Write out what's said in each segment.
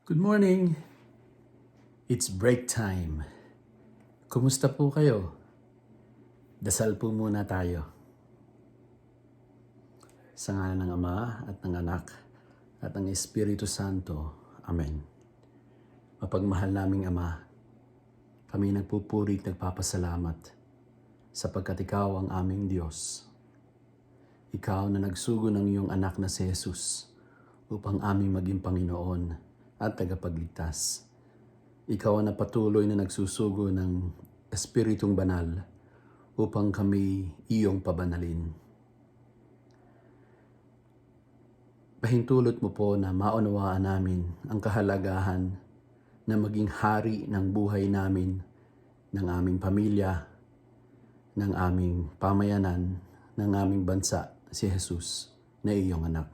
Good morning! It's break time. Kumusta po kayo? Dasal po muna tayo. Sa ngalan ng Ama at ng Anak at ng Espiritu Santo. Amen. Mapagmahal naming Ama, kami nagpupuri at nagpapasalamat sapagkat Ikaw ang aming Diyos. Ikaw na nagsugo ng iyong anak na si Jesus upang aming maging Panginoon at tagapagligtas. Ikaw ang patuloy na nagsusugo ng Espiritong Banal upang kami iyong pabanalin. Pahintulot mo po na maunawaan namin ang kahalagahan na maging hari ng buhay namin, ng aming pamilya, ng aming pamayanan, ng aming bansa, si Jesus na iyong anak.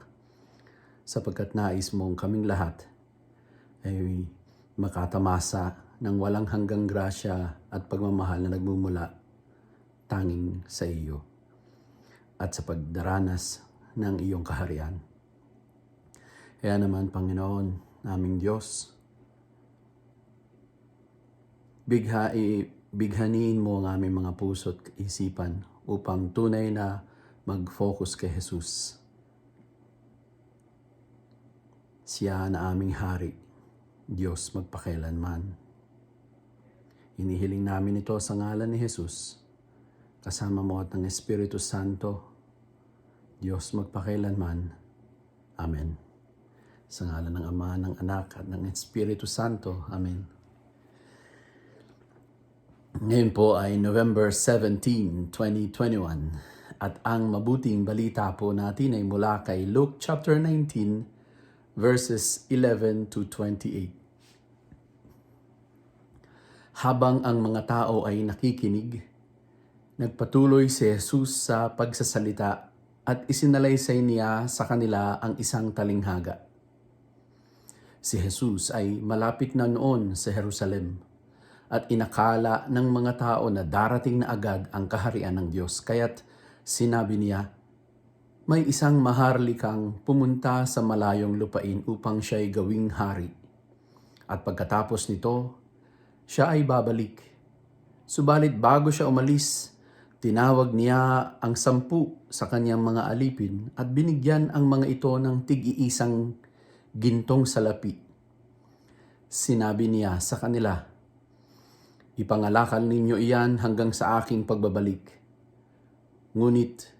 Sapagkat nais mong kaming lahat ay makatamasa ng walang hanggang grasya at pagmamahal na nagmumula tanging sa iyo at sa pagdaranas ng iyong kaharian. Kaya naman, Panginoon, naming Diyos, bighanin mo ang aming mga puso at isipan upang tunay na mag-focus kay Jesus. Siya na aming hari, Diyos magpakailanman. Hinihiling namin ito sa ngalan ni Jesus, kasama mo at ng Espiritu Santo, Diyos magpakailanman. Amen. Sa ngalan ng Ama, ng Anak at ng Espiritu Santo. Amen. Ngayon po ay November 17, 2021 at ang mabuting balita po natin ay mula kay Luke chapter 19 verses 11 to 28. Habang ang mga tao ay nakikinig, nagpatuloy si Jesus sa pagsasalita at isinalaysay niya sa kanila ang isang talinghaga. Si Jesus ay malapit na noon sa Jerusalem at inakala ng mga tao na darating na agad ang kaharian ng Diyos. Kaya't sinabi niya, may isang maharlikang pumunta sa malayong lupain upang siya'y gawing hari. At pagkatapos nito, siya ay babalik. Subalit bago siya umalis, tinawag niya ang 10 sa kanyang mga alipin at binigyan ang mga ito ng tig-iisang gintong salapi. Sinabi niya sa kanila, ipangalakal ninyo iyan hanggang sa aking pagbabalik. Ngunit,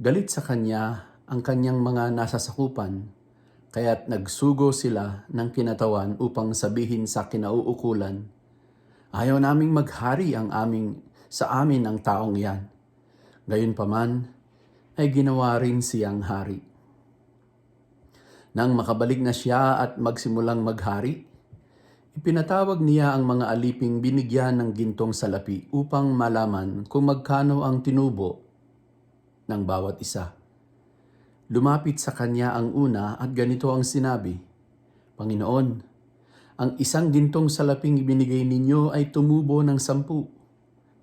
galit sa kanya ang kanyang mga nasasakupan, kaya't nagsugo sila ng kinatawan upang sabihin sa kinauukulan, ayaw naming maghari sa amin ang taong yan. Gayunpaman ay ginawa rin siyang hari. Nang makabalik na siya at magsimulang maghari, ipinatawag niya ang mga aliping binigyan ng gintong salapi upang malaman kung magkano ang tinubo ng bawat isa. Lumapit sa kanya ang una at ganito ang sinabi, Panginoon, ang isang gintong salaping ibinigay ninyo ay tumubo ng 10.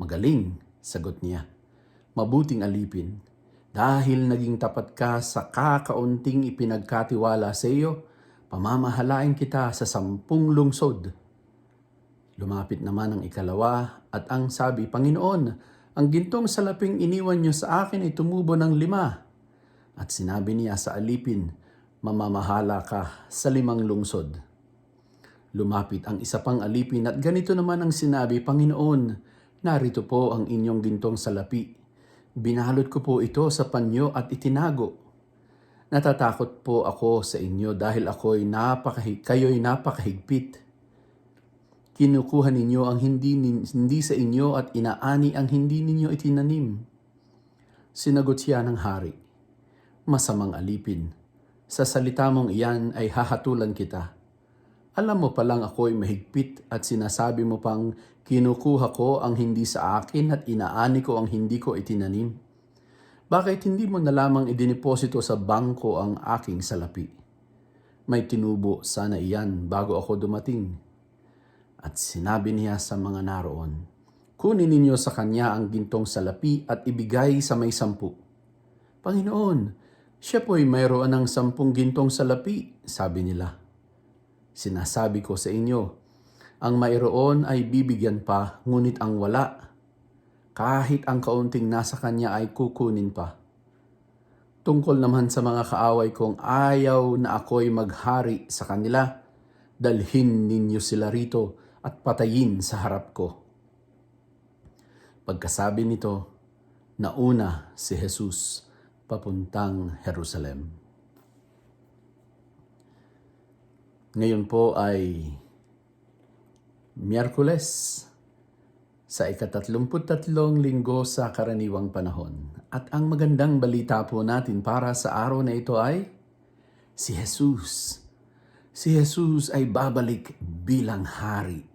Magaling, sagot niya. Mabuting alipin, dahil naging tapat ka sa kakaunting ipinagkatiwala sa iyo, pamamahalain kita sa 10 lungsod. Lumapit naman ang ikalawa at ang sabi, Panginoon, ang gintong salaping iniwan niyo sa akin ay tumubo ng 5. At sinabi niya sa alipin, mamamahala ka sa 5 lungsod. Lumapit ang isa pang alipin at ganito naman ang sinabi, Panginoon, narito po ang inyong gintong salapi. Binalot ko po ito sa panyo at itinago. Natatakot po ako sa inyo dahil kayo'y napakahigpit. Kinukuha ninyo ang hindi sa inyo at inaani ang hindi ninyo itinanim. Sinagot siya ng hari, masamang alipin. Sa salita mong iyan ay hahatulan kita. Alam mo palang ako'y mahigpit at sinasabi mo pang kinukuha ko ang hindi sa akin at inaani ko ang hindi ko itinanim. Bakit hindi mo na lamang idiniposito sa bangko ang aking salapi? May tinubo sana iyan bago ako dumating. At sinabi niya sa mga naroon, kunin ninyo sa kanya ang gintong salapi at ibigay sa may 10. Panginoon, siya po'y mayroon ng 10 gintong salapi, sabi nila. Sinasabi ko sa inyo, ang mayroon ay bibigyan pa, ngunit ang wala, kahit ang kaunting nasa kanya ay kukunin pa. Tungkol naman sa mga kaaway kong ayaw na ako'y maghari sa kanila, dalhin ninyo sila rito at patayin sa harap ko. Pagkasabi nito, nauna si Jesus papuntang Jerusalem. Ngayon po ay Miyerkules sa ika-33 linggo sa karaniwang panahon. At ang magandang balita po natin para sa araw na ito ay si Jesus. Si Jesus ay babalik bilang hari.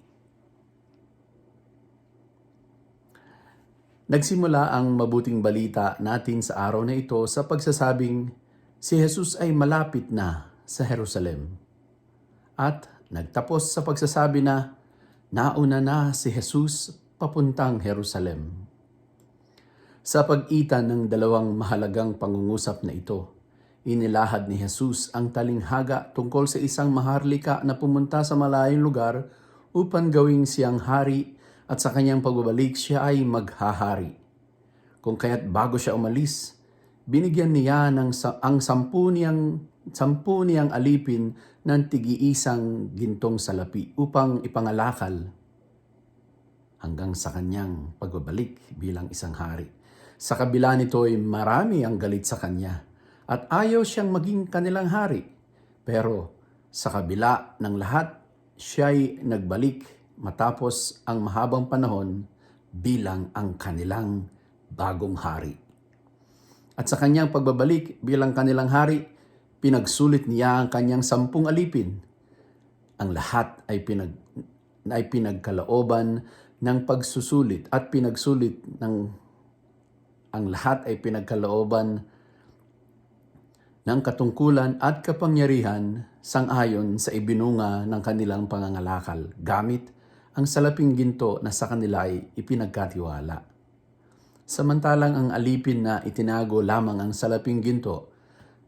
Nagsimula ang mabuting balita natin sa araw na ito sa pagsasabing si Jesus ay malapit na sa Jerusalem. At nagtapos sa pagsasabi na nauna na si Jesus papuntang Jerusalem. Sa pag-itan ng dalawang mahalagang pangungusap na ito, inilahad ni Jesus ang talinghaga tungkol sa isang maharlika na pumunta sa malayong lugar upang gawing siyang hari at sa kanyang pagbabalik siya ay maghahari. Kung kaya't bago siya umalis, binigyan niya ang 10 niyang alipin ng tig-iisang gintong salapi upang ipangalakal hanggang sa kanyang pagbabalik bilang isang hari. Sa kabila nito ay marami ang galit sa kanya at ayaw siyang maging kanilang hari. Pero sa kabila ng lahat, siya'y nagbalik matapos ang mahabang panahon bilang ang kanilang bagong hari. At sa kanyang pagbabalik bilang kanilang hari, pinagsulit niya ang kanyang 10 alipin. Ang lahat ay pinagkalooban ng pagsusulit at pinagsulit ang lahat ay pinagkalooban ng katungkulan at kapangyarihan sang-ayon sa ibinunga ng kanilang pangangalakal gamit ang salaping ginto na sa kanila ay ipinagkatiwala. Samantalang ang alipin na itinago lamang ang salaping ginto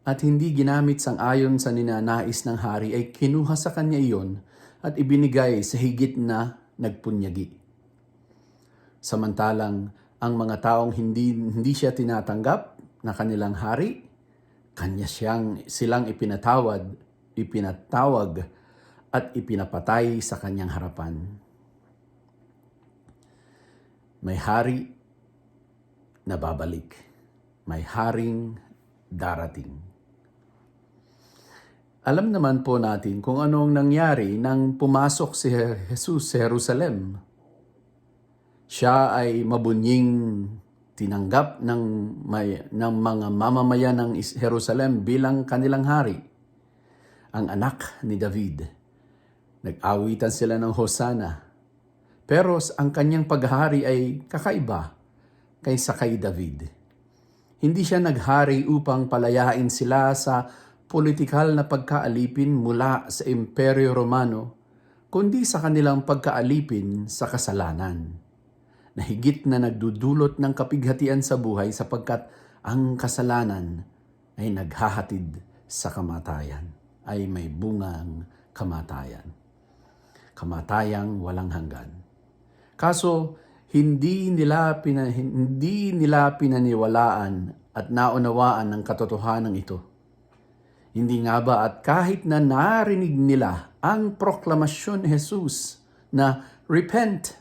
at hindi ginamit sang-ayon sa ninanais ng hari ay kinuha sa kanya iyon at ibinigay sa higit na nagpunyagi. Samantalang ang mga taong hindi siya tinatanggap na kanilang hari, silang ipinatawag at ipinapatay sa kanyang harapan. May hari na babalik. May haring darating. Alam naman po natin kung anong nangyari nang pumasok si Jesus sa Jerusalem. Siya ay mabunying tinanggap ng mga mamamayan ng Jerusalem bilang kanilang hari, ang anak ni David. Nag-awitan sila ng Hosana. Pero ang kanyang paghari ay kakaiba kaysa kay David. Hindi siya naghari upang palayain sila sa politikal na pagkaalipin mula sa Imperyo Romano, kundi sa kanilang pagkaalipin sa kasalanan na higit na nagdudulot ng kapighatian sa buhay sapagkat ang kasalanan ay naghahatid sa kamatayan, ay may bungang kamatayan. Kamatayang walang hanggan. Kaso, hindi nila pinaniwalaan at naunawaan ang katotohanan ito. Hindi nga ba at kahit na narinig nila ang proklamasyon ni Jesus na repent,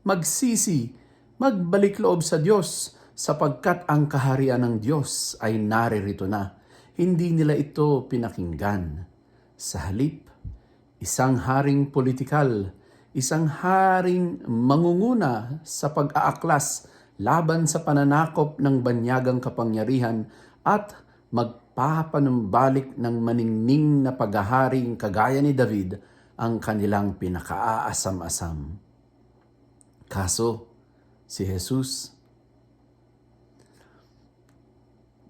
magsisi, magbalik loob sa Diyos sapagkat ang kaharian ng Diyos ay naririto na. Hindi nila ito pinakinggan. Sa halip, isang haring politikal, isang haring mangunguna sa pag-aaklas laban sa pananakop ng banyagang kapangyarihan at magpapanumbalik ng maningning na paghaharing kagaya ni David ang kanilang pinakaaasam-asam. Kaso, si Jesus,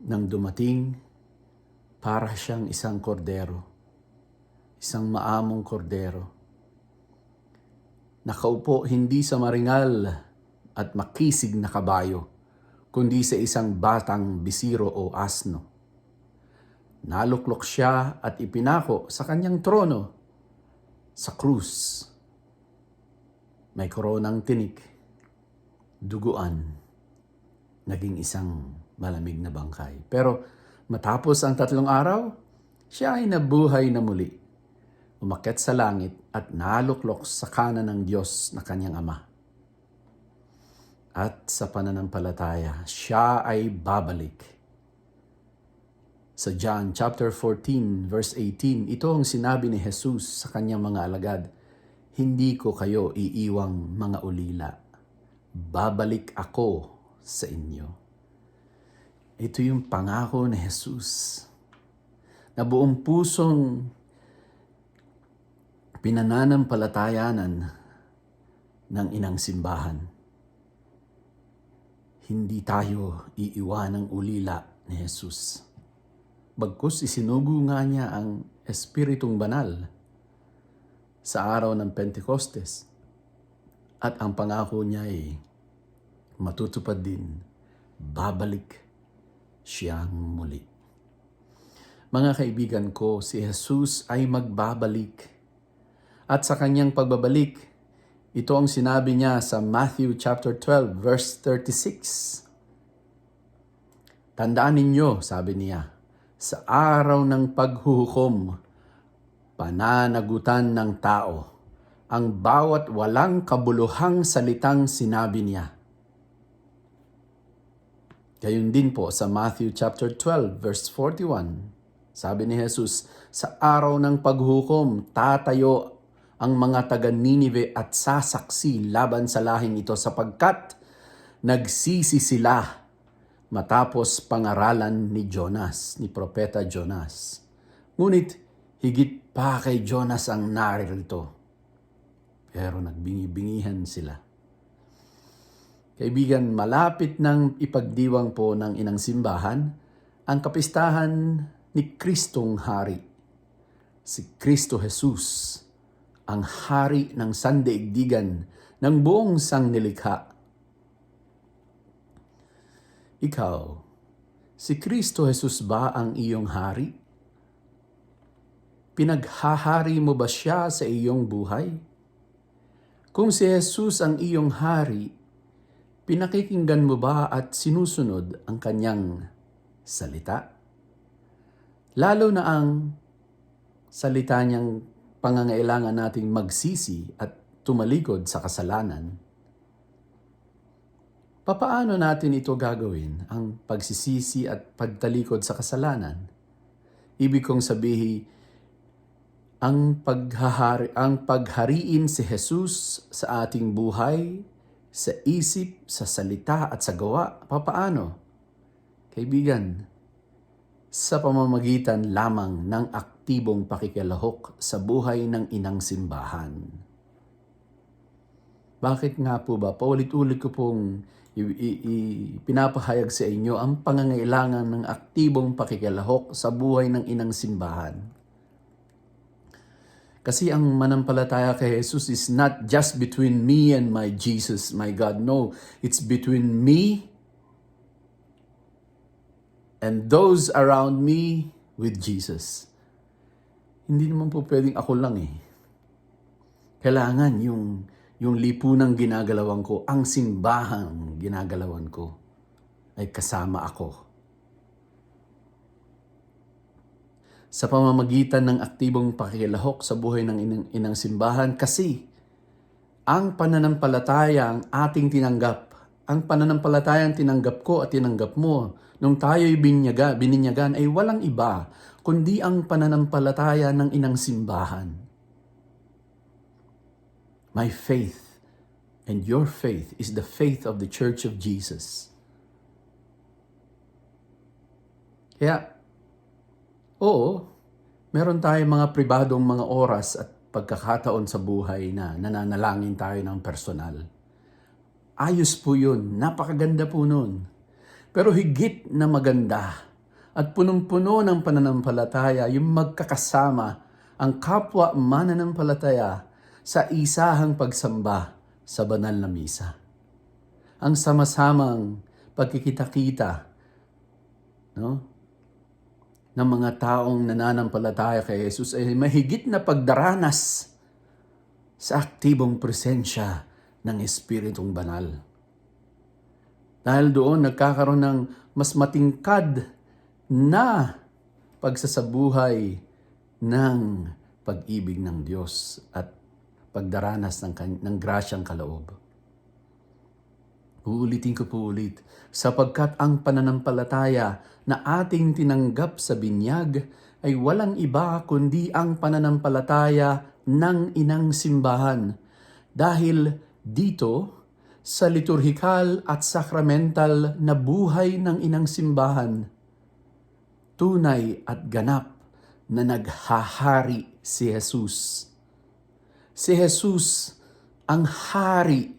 nang dumating, para siyang isang kordero, isang maamong kordero. Nakaupo hindi sa maringal at makisig na kabayo, kundi sa isang batang bisiro o asno. Naluklok siya at ipinako sa kanyang trono, sa krus. May koronang tinik, duguan, naging isang malamig na bangkay. Pero matapos ang 3 araw, siya ay nabuhay na muli. Umakyat sa langit at naluklok sa kanan ng Diyos na kanyang Ama. At sa pananampalataya, siya ay babalik. Sa John chapter 14 verse 18, ito ang sinabi ni Jesus sa kanyang mga alagad, "Hindi ko kayo iiwang mga ulila. Babalik ako sa inyo." Ito yung pangako ni Jesus na buong pusong pinananampalatayanan ng inang simbahan. Hindi tayo iiwan ng ulila ni Jesus. Bagkus isinugo nga niya ang Espiritong Banal sa araw ng Pentecostes. At ang pangako niya ay matutupad din. Babalik siyang muli. Mga kaibigan ko, si Jesus ay magbabalik. At sa kanyang pagbabalik, ito ang sinabi niya sa Matthew chapter 12 verse 36. Tandaan ninyo, sabi niya, sa araw ng paghuhukom, pananagutan ng tao, ang bawat walang kabuluhang salitang sinabi niya. Gayon din po sa Matthew chapter 12 verse 41. Sabi ni Jesus, sa araw ng paghukom, tatayo ang mga taga Ninive at sasaksi laban sa lahing ito sapagkat nagsisi sila matapos pangaralan ni Jonas, ni Propeta Jonas. Ngunit higit pa kay Jonas ang naririto. Pero nagbingi-bingihan sila. Kaibigan, malapit nang ipagdiwang po ng inang simbahan ang kapistahan ni Kristong Hari. Si Kristo Jesus, ang Hari ng sandaigdigan ng buong sangnilikha. Ikaw, si Kristo Jesus ba ang iyong Hari? Pinaghahari mo ba siya sa iyong buhay? Kung si Jesus ang iyong Hari, pinakikinggan mo ba at sinusunod ang kanyang salita? Lalo na ang salita niyang pangangailangan nating magsisi at tumalikod sa kasalanan. Papaano natin ito gagawin, ang pagsisisi at pagtalikod sa kasalanan? Ibig kong sabihin, ang paghariin si Jesus sa ating buhay, sa isip, sa salita at sa gawa, papaano? Kaibigan, sa pamamagitan lamang ng aktibong pakikilahok sa buhay ng inang simbahan. Bakit nga po ba? Paulit-ulit ko pong pinapahayag sa inyo ang pangangailangan ng aktibong pakikilahok sa buhay ng inang simbahan. Kasi ang manampalataya kay Jesus is not just between me and my Jesus, my God. No, it's between me and those around me with Jesus. Hindi naman po pwedeng ako lang eh. Kailangan yung lipunang ginagalawan ko, ang simbahang ginagalawan ko, ay kasama ako. Sa pamamagitan ng aktibong pakikilahok sa buhay ng inang simbahan kasi ang pananampalataya ang ating tinanggap ang pananampalatayang tinanggap ko at tinanggap mo nung tayo'y bininyagan ay walang iba kundi ang pananampalataya ng inang simbahan. My faith and your faith is the faith of the Church of Jesus. Kaya, oo, meron tayong mga pribadong mga oras at pagkakataon sa buhay na nananalangin tayo ng personal. Ayos po yun, napakaganda po nun. Pero higit na maganda at punong-puno ng pananampalataya yung magkakasama ang kapwa mananampalataya sa isahang pagsamba sa banal na misa. Ang sama-samang pagkikita-kita, no, ng mga taong nananampalataya kay Jesus ay mahigit na pagdaranas sa aktibong presensya ng Espiritong Banal. Dahil doon nagkakaroon ng mas matingkad na pagsasabuhay ng pag-ibig ng Diyos at pagdaranas ng grasyang kaloob. Uulitin ko po ulit, sapagkat ang pananampalataya na ating tinanggap sa binyag ay walang iba kundi ang pananampalataya ng inang simbahan. Dahil dito, sa liturhikal at sakramental na buhay ng inang simbahan, tunay at ganap na naghahari si Jesus. Si Jesus ang hari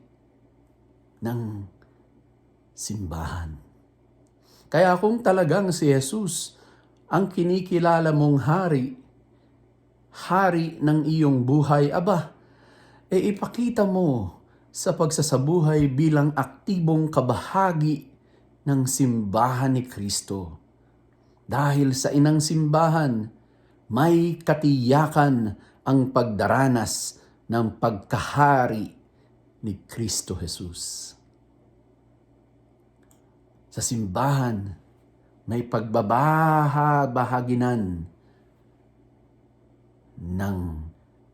ng simbahan. Kaya kung talagang si Jesus ang kinikilala mong hari, hari ng iyong buhay, aba, ipakita mo sa pagsasabuhay bilang aktibong kabahagi ng simbahan ni Kristo. Dahil sa inang simbahan, may katiyakan ang pagdaranas ng pagkahari ni Kristo Jesus. Sa simbahan, may pagbabahaginan ng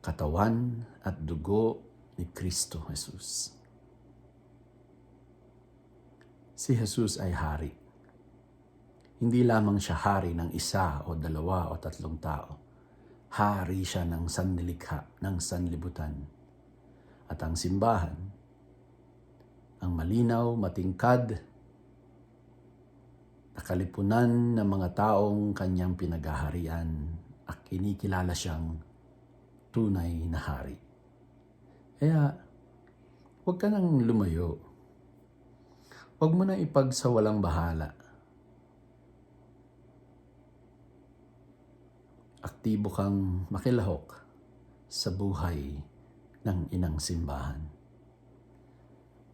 katawan at dugo ni Kristo Jesus. Si Jesus ay hari. Hindi lamang siya hari ng isa o dalawa o tatlong tao. Hari siya ng sanlilikha, ng sanlibutan. At ang simbahan, ang malinaw, matingkad, nakalipunan ng mga taong kanyang pinaghaharian at kinikilala siyang tunay na hari. Kaya, huwag ka nang lumayo. Huwag mo na ipagsawalang bahala. Aktibo kang makilahok sa buhay ng inang simbahan.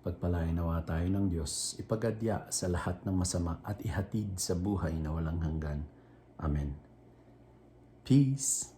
Pagpalain nawa tayo ng Diyos, ipagadya sa lahat ng masama at ihatid sa buhay na walang hanggan. Amen. Peace.